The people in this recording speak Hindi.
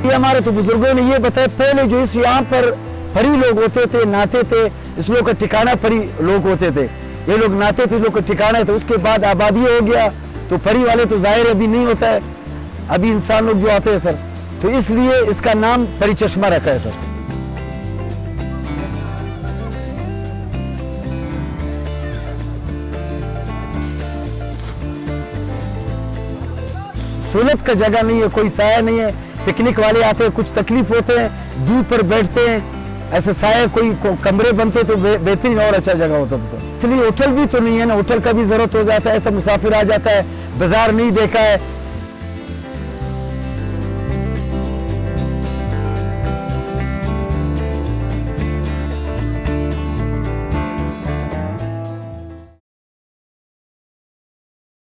ये हमारे तो बुजुर्गों ने ये बताया, पहले जो इस यहाँ पर परी लोग होते थे, नहाते थे, इस लोग का ठिकाना परी लोग होते थे, ये लोग नहाते थे, लोग का ठिकाना है। तो उसके बाद आबादी हो गया तो परी वाले तो जाहिर अभी नहीं होता है, अभी इंसान लोग जो आते हैं सर, तो इसलिए इसका नाम परी चश्मा रखा है सर। सहूलत का जगह नहीं है, कोई साया नहीं है, पिकनिक वाले आते हैं, कुछ तकलीफ होते हैं, दूर पर बैठते हैं, ऐसे साया कोई कमरे बनते तो बेहतरीन और अच्छा जगह होता था सर। इसलिए होटल भी तो नहीं है ना, होटल का भी जरूरत हो जाता है, ऐसा मुसाफिर आ जाता है, बाजार नहीं देखा है,